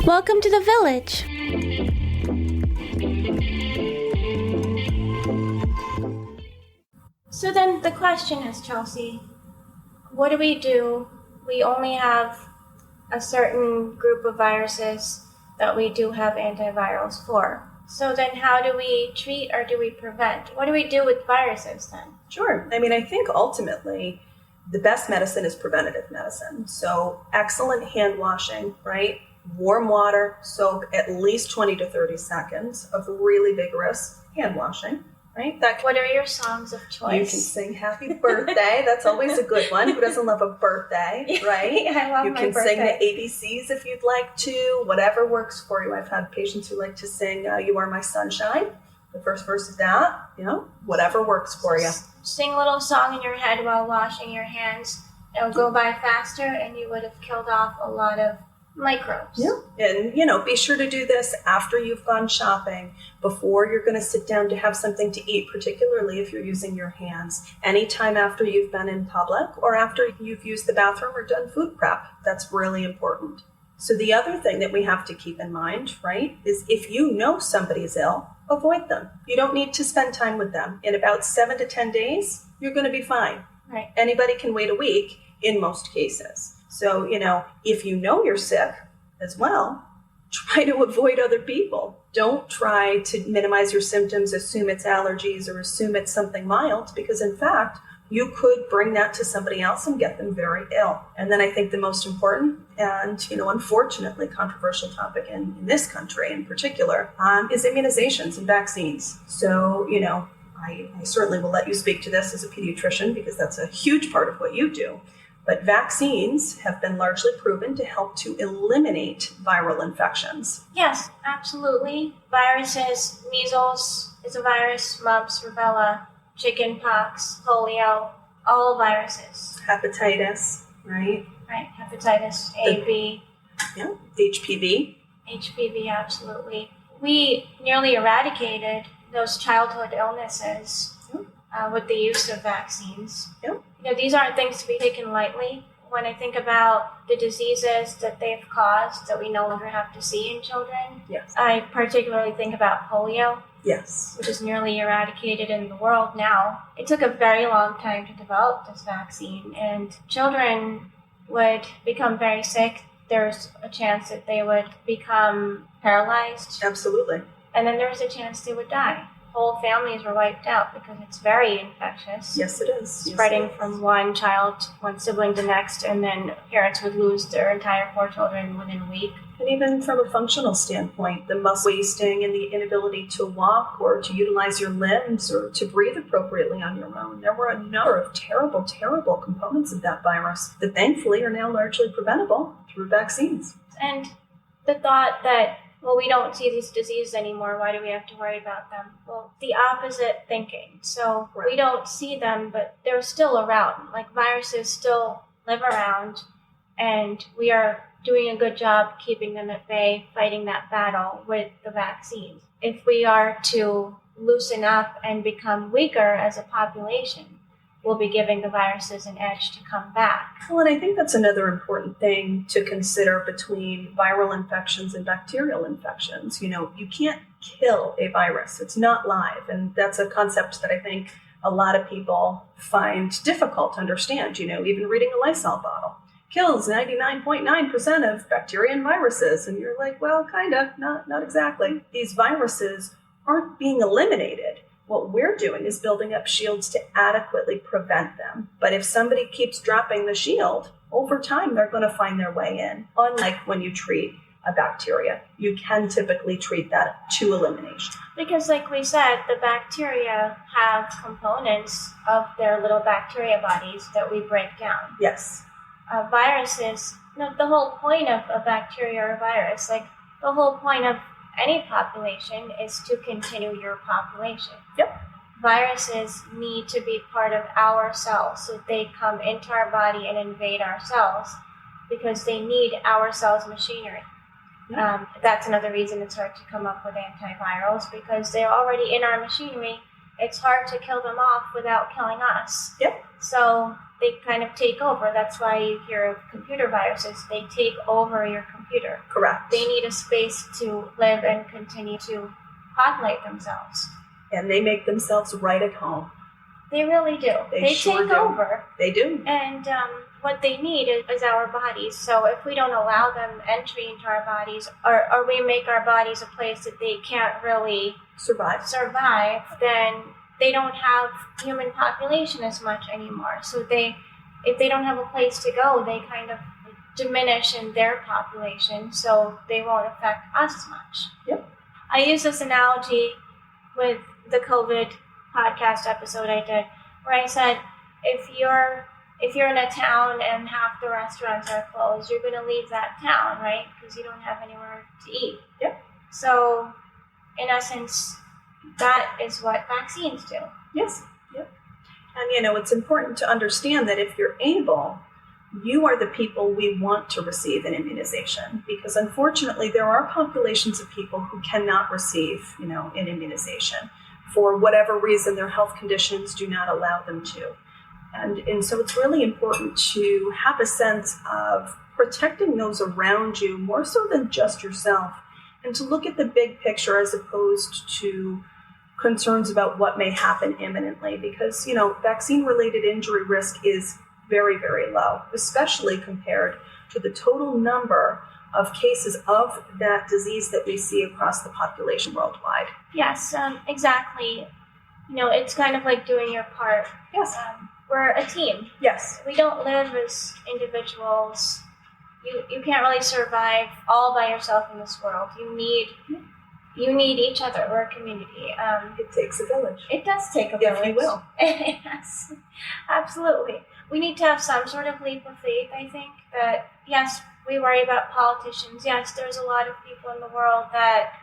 Welcome to the village. So then the question is, Chelsea, what do? We only have a certain group of viruses that we do have antivirals for. So then how do we treat or do we prevent? What do we do with viruses then? Sure. I think ultimately the best medicine is preventative medicine. So excellent hand washing, right? Warm water, soak at least 20 to 30 seconds of really vigorous hand washing, right? What are your songs of choice? You can sing Happy Birthday. That's always a good one. Who doesn't love a birthday, right? I love you my can birthday. sing the ABCs if you'd like to, whatever works for you. I've had patients who like to sing You Are My Sunshine, the first verse of that, whatever works for you. Sing a little song in your head while washing your hands. It'll go by faster and you would have killed off a lot of microbes. Yeah. And, be sure to do this after you've gone shopping, before you're going to sit down to have something to eat, particularly if you're using your hands. Anytime after you've been in public or after you've used the bathroom or done food prep. That's really important. So the other thing that we have to keep in mind, right, is if you know somebody's ill, avoid them. You don't need to spend time with them. In about 7 to 10 days, you're going to be fine. Right. Anybody can wait a week in most cases. So, if you know you're sick as well, try to avoid other people. Don't try to minimize your symptoms, assume it's allergies or assume it's something mild, because in fact, you could bring that to somebody else and get them very ill. And then I think the most important and, unfortunately controversial topic in this country in particular is immunizations and vaccines. So, I certainly will let you speak to this as a pediatrician because that's a huge part of what you do. But vaccines have been largely proven to help to eliminate viral infections. Yes, absolutely. Viruses, measles is a virus, mumps, rubella, chickenpox, polio, all viruses. Hepatitis, right? Right, hepatitis A, B. Yeah, HPV. HPV, absolutely. We nearly eradicated those childhood illnesses with the use of vaccines. Yep. These aren't things to be taken lightly. When I think about the diseases that they've caused that we no longer have to see in children, Yes. I particularly think about polio, Yes. which is nearly eradicated in the world now. It took a very long time to develop this vaccine, and children would become very sick. There's a chance that they would become paralyzed, Absolutely. and then there was a chance they would die. Whole families were wiped out because it's very infectious. Yes, it is. Spreading from one sibling to next, and then parents would lose their entire 4 children within a week. And even from a functional standpoint, the muscle wasting and the inability to walk or to utilize your limbs or to breathe appropriately on your own. There were a number of terrible, terrible components of that virus that thankfully are now largely preventable through vaccines. And the thought that, we don't see these diseases anymore, why do we have to worry about them? Well, the opposite thinking. So Right. We don't see them, but they're still around. Like viruses still live around, and we are doing a good job keeping them at bay, fighting that battle with the vaccines. If we are to loosen up and become weaker as a population, we'll be giving the viruses an edge to come back. Well, and I think that's another important thing to consider between viral infections and bacterial infections. You can't kill a virus. It's not live. And that's a concept that I think a lot of people find difficult to understand. Even reading a Lysol bottle kills 99.9% of bacteria and viruses. And you're like, well, kind of, not exactly. These viruses aren't being eliminated. What we're doing is building up shields to adequately prevent them. But if somebody keeps dropping the shield, over time they're going to find their way in. Unlike when you treat a bacteria, you can typically treat that to elimination. Because like we said, the bacteria have components of their little bacteria bodies that we break down. Yes. Viruses, the whole point of a bacteria or a virus, the whole point of any population is to continue your population. Yep. Viruses need to be part of our cells, so they come into our body and invade our cells because they need our cells' machinery. That's another reason it's hard to come up with antivirals, because they're already in our machinery. It's hard to kill them off without killing us. Yep. So they kind of take over. That's why you hear of computer viruses. They take over your computer computer. Correct. They need a space to live and continue to populate themselves. And they make themselves right at home. They really do. They sure take do. over. They do. And what they need is our bodies. So if we don't allow them entry into our bodies, or we make our bodies a place that they can't really survive, then they don't have human population as much anymore. So if they don't have a place to go, they kind of diminish in their population, so they won't affect us as much. Yep. I use this analogy with the COVID podcast episode I did, where I said, if you're in a town and half the restaurants are closed, you're going to leave that town, right? Because you don't have anywhere to eat. Yep. So, in essence, that is what vaccines do. Yes. Yep. And, it's important to understand that if you're able, you are the people we want to receive an immunization, because unfortunately there are populations of people who cannot receive, an immunization. For whatever reason, their health conditions do not allow them to. And so it's really important to have a sense of protecting those around you more so than just yourself, and to look at the big picture as opposed to concerns about what may happen imminently, because, vaccine-related injury risk is very, very low, especially compared to the total number of cases of that disease that we see across the population worldwide. Yes, exactly. It's kind of like doing your part. Yes. We're a team. Yes. We don't live as individuals. You can't really survive all by yourself in this world. You need each other. We're a community. It takes a village. It does take a village. If you will. Yes, absolutely. We need to have some sort of leap of faith, I think, that, yes, we worry about politicians. Yes, there's a lot of people in the world that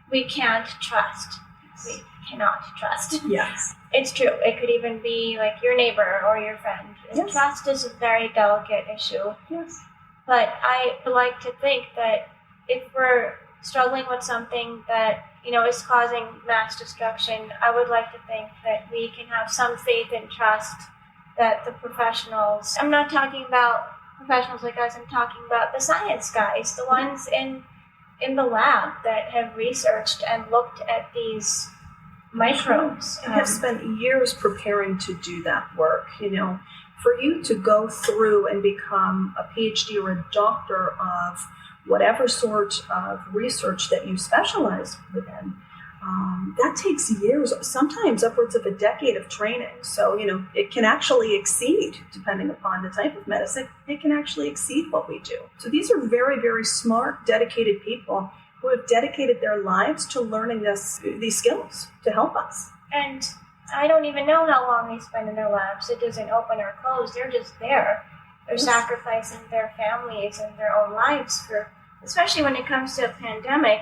we can't trust. We cannot trust. Yes. It's true. It could even be like your neighbor or your friend. Yes. Trust is a very delicate issue. Yes. But I like to think that if we're struggling with something that, is causing mass destruction, I would like to think that we can have some faith and trust that the professionals, I'm not talking about professionals like us, I'm talking about the science guys, the ones in the lab that have researched and looked at these microbes. And have spent years preparing to do that work. For you to go through and become a PhD or a doctor of whatever sort of research that you specialize within, that takes years, sometimes upwards of a decade of training. So, it can actually exceed, depending upon the type of medicine, it can actually exceed what we do. So these are very, very smart, dedicated people who have dedicated their lives to learning these skills to help us. And I don't even know how long they spend in their labs. It doesn't open or close. They're just there. They're sacrificing their families and their own lives for, especially when it comes to a pandemic,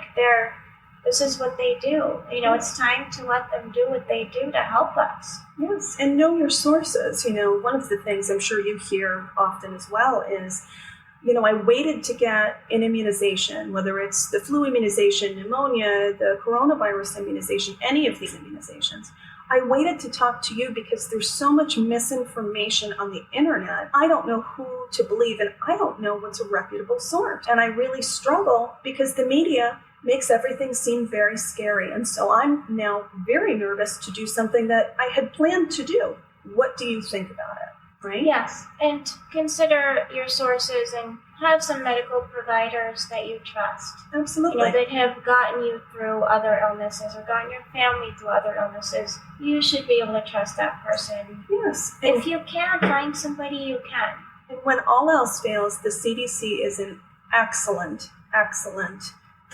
this is what they do. It's time to let them do what they do to help us. Yes, and know your sources. One of the things I'm sure you hear often as well is, I waited to get an immunization, whether it's the flu immunization, pneumonia, the coronavirus immunization, any of these immunizations. I waited to talk to you because there's so much misinformation on the internet. I don't know who to believe, and I don't know what's a reputable source. And I really struggle because the media makes everything seem very scary. And so I'm now very nervous to do something that I had planned to do. What do you think about it? Right? Yes, and consider your sources and have some medical providers that you trust. Absolutely. That have gotten you through other illnesses or gotten your family through other illnesses. You should be able to trust that person. Yes. If you can't find somebody, you can. And when all else fails, the CDC is an excellent, excellent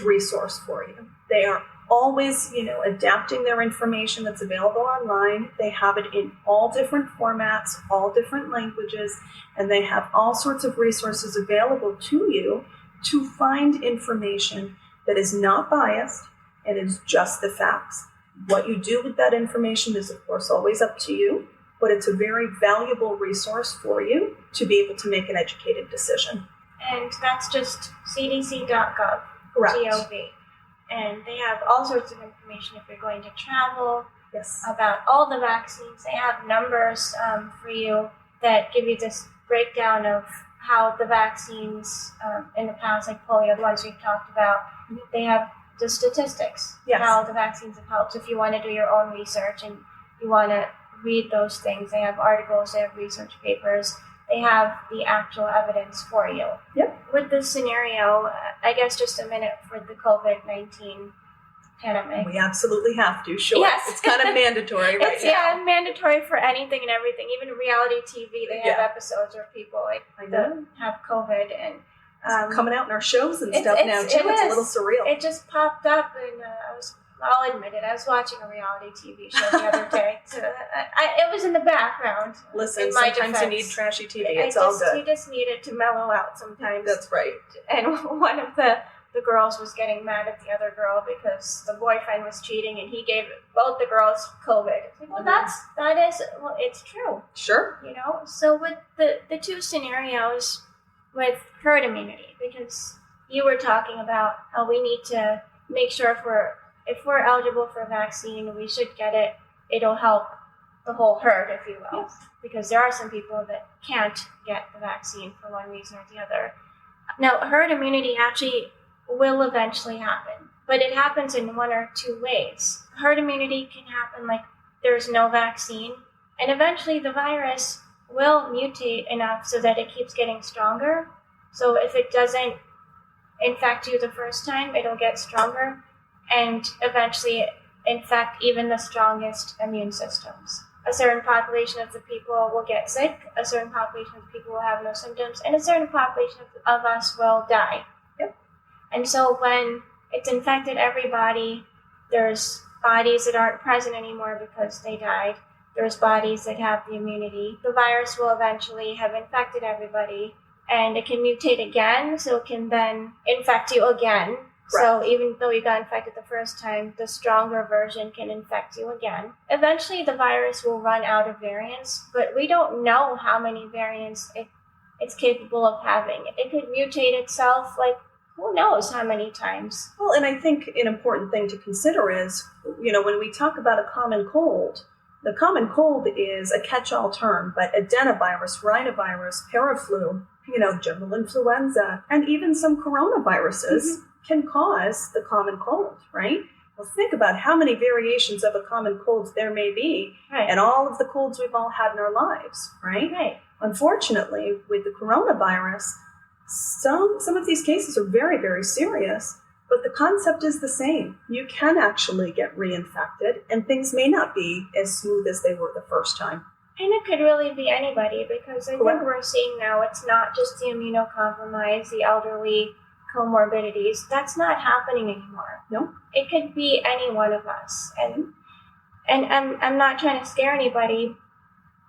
resource for you. They are always, adapting their information that's available online. They have it in all different formats, all different languages, and they have all sorts of resources available to you to find information that is not biased and is just the facts. What you do with that information is, of course, always up to you, but it's a very valuable resource for you to be able to make an educated decision. And that's just cdc.gov. Correct. GOV. And they have all sorts of information if you're going to travel, yes, about all the vaccines. They have numbers for you that give you this breakdown of how the vaccines in the past, like polio, the ones we've talked about, they have the statistics, Yes. how the vaccines have helped. If you want to do your own research and you want to read those things, they have articles, they have research papers, they have the actual evidence for you. Yep. With this scenario, I guess just a minute for the COVID-19 pandemic. We absolutely have to, sure. Yes. It's kind of mandatory right It's now. mandatory for anything and everything. Even reality TV, they have Yeah. episodes where people I know. have COVID and It's coming out in our shows and it's- stuff now it's- too. it It's a is. little surreal. it just popped up, and I'll admit it. I was watching a reality TV show the other day. So it was in the background. Listen, in my sometimes you defense. need trashy TV. It's all good. You just need it to mellow out sometimes. That's right. And one of the girls was getting mad at the other girl because the boyfriend was cheating, and he gave both the girls COVID. It's like, well, it's true, Sure. you know. So with the two scenarios with herd immunity, because you were talking about how we need to make sure if we're eligible for a vaccine, we should get it. It'll help the whole herd, if you will, Yes. because there are some people that can't get the vaccine for one reason or the other. Now, herd immunity actually will eventually happen, but it happens in one or two ways. Herd immunity can happen like there's no vaccine, and eventually the virus will mutate enough so that it keeps getting stronger. So if it doesn't infect you the first time, it'll get stronger and eventually infect even the strongest immune systems. A certain population of the people will get sick, a certain population of the people will have no symptoms, and a certain population of us will die. Yep. And so when it's infected everybody, there's bodies that aren't present anymore because they died. There's bodies that have the immunity. The virus will eventually have infected everybody, and it can mutate again, so it can then infect you again. So even though you got infected the first time, the stronger version can infect you again. Eventually, the virus will run out of variants, but we don't know how many variants it's capable of having. It could mutate itself, like, who knows how many times. Well, and I think an important thing to consider is, when we talk about a common cold, the common cold is a catch-all term, but adenovirus, rhinovirus, paraflu, general influenza, and even some coronaviruses can cause the common cold, right? Well, think about how many variations of a common cold there may be, Right. and all of the colds we've all had in our lives, right? Right. Unfortunately, with the coronavirus, some of these cases are very, very serious, but the concept is the same. You can actually get reinfected, and things may not be as smooth as they were the first time. And it could really be anybody, because I think Correct. we're seeing now it's not just the immunocompromised, the elderly, comorbidities. That's not happening anymore. No. It could be any one of us. And I'm not trying to scare anybody.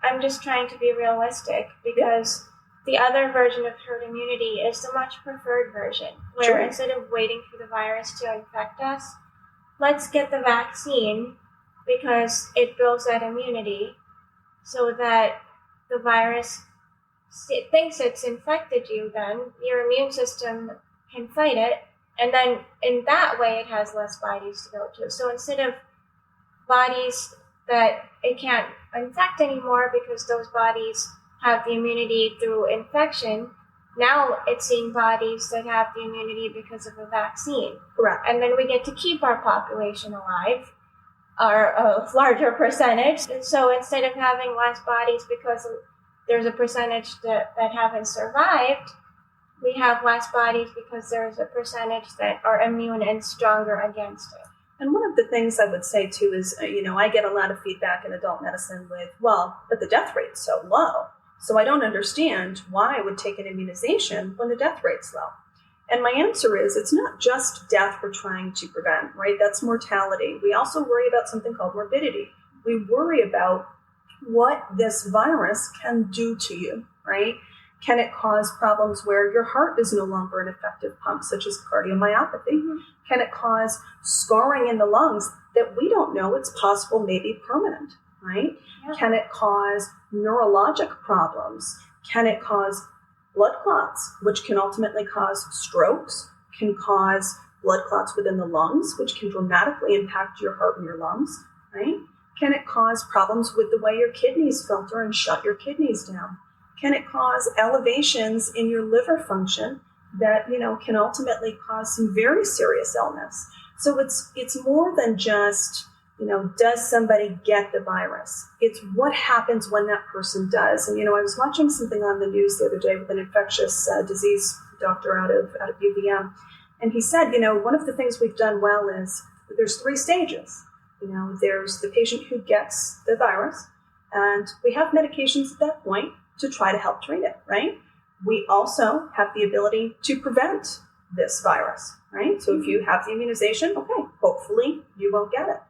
I'm just trying to be realistic, because the other version of herd immunity is the much preferred version, where Sure. instead of waiting for the virus to infect us, let's get the vaccine, because it builds that immunity so that the virus thinks it's infected you, then your immune system can fight it, and then in that way it has less bodies to go to. So instead of bodies that it can't infect anymore because those bodies have the immunity through infection, now it's seeing bodies that have the immunity because of a vaccine. Correct. And then we get to keep our population alive, or a larger percentage. And so instead of having less bodies because there's a percentage that haven't survived, we have less bodies because there's a percentage that are immune and stronger against it. And one of the things I would say too is, I get a lot of feedback in adult medicine with, but the death rate's so low. So I don't understand why I would take an immunization when the death rate's low. And my answer is, it's not just death we're trying to prevent, right? That's mortality. We also worry about something called morbidity. We worry about what this virus can do to you, right? Can it cause problems where your heart is no longer an effective pump, such as cardiomyopathy? Mm-hmm. Can it cause scarring in the lungs that we don't know it's possible may be permanent, right? Yeah. Can it cause neurologic problems? Can it cause blood clots, which can ultimately cause strokes, can cause blood clots within the lungs, which can dramatically impact your heart and your lungs, right? Can it cause problems with the way your kidneys filter and shut your kidneys down? Can it cause elevations in your liver function that, can ultimately cause some very serious illness? So it's more than just, does somebody get the virus? It's what happens when that person does. And, I was watching something on the news the other day with an infectious disease doctor out of UVM. And he said, one of the things we've done well is there's 3 stages. There's the patient who gets the virus, and we have medications at that point to try to help treat it, right? We also have the ability to prevent this virus, right? So if you have the immunization, okay, hopefully you won't get it.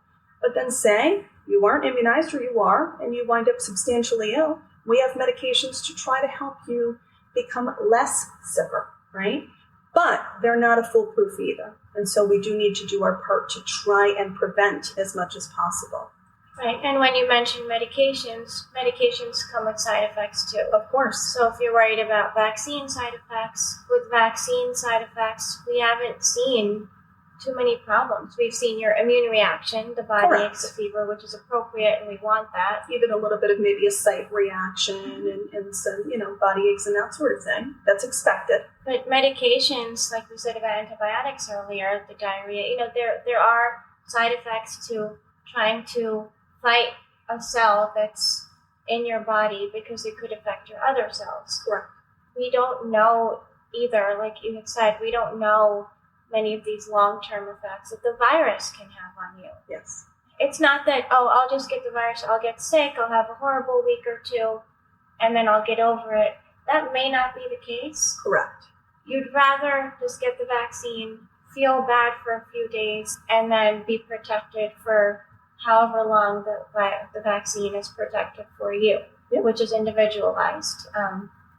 But then say you aren't immunized or you are, and you wind up substantially ill, we have medications to try to help you become less sicker, right? But they're not a foolproof either. And so we do need to do our part to try and prevent as much as possible. Right, and when you mention medications come with side effects too. Of course. So if you're worried about vaccine side effects, with vaccine side effects, we haven't seen too many problems. We've seen your immune reaction, the body aches, the fever, which is appropriate, and we want that. Even a little bit of maybe a site reaction and some, body aches and that sort of thing. That's expected. But medications, like we said about antibiotics earlier, the diarrhea, there are side effects to trying to fight a cell that's in your body because it could affect your other cells. Correct. We don't know either, like you had said, we don't know many of these long-term effects that the virus can have on you. Yes. It's not that, I'll just get the virus, I'll get sick, I'll have a horrible week or 2, and then I'll get over it. That may not be the case. Correct. You'd rather just get the vaccine, feel bad for a few days, and then be protected for however long the vaccine is protected for you, which is individualized.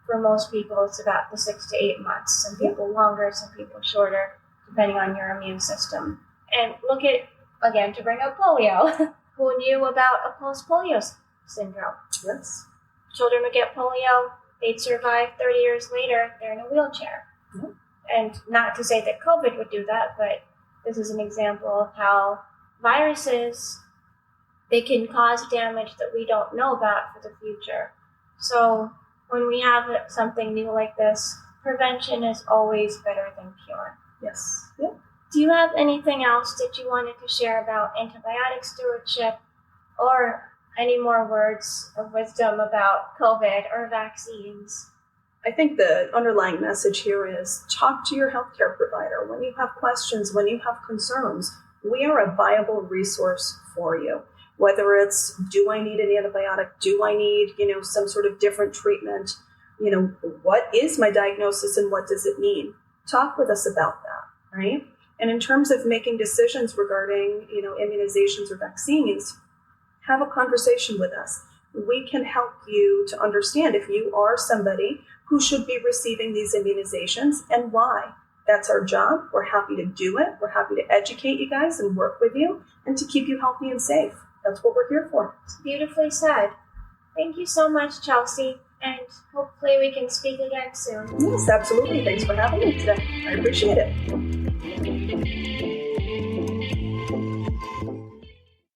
For most people, it's about the 6 to 8 months. Some people longer, some people shorter, depending on your immune system. And look at, again, to bring up polio. Who knew about a post-polio syndrome? Yes. Children would get polio, they'd survive 30 years later, they're in a wheelchair. Mm-hmm. And not to say that COVID would do that, but this is an example of how viruses, they can cause damage that we don't know about for the future. So when we have something new like this, prevention is always better than cure. Yes. Yep. Do you have anything else that you wanted to share about antibiotic stewardship, or any more words of wisdom about COVID or vaccines? I think the underlying message here is talk to your healthcare provider. When you have questions, when you have concerns, we are a viable resource for you. Whether it's, do I need an antibiotic? Do I need, some sort of different treatment? What is my diagnosis and what does it mean? Talk with us about that, right? And in terms of making decisions regarding, immunizations or vaccines, have a conversation with us. We can help you to understand if you are somebody who should be receiving these immunizations and why. That's our job. We're happy to do it. We're happy to educate you guys and work with you and to keep you healthy and safe. That's what we're here for. Beautifully said. Thank you so much, Chelsea, and hopefully we can speak again soon. Yes, absolutely. Thanks for having me today. I appreciate it.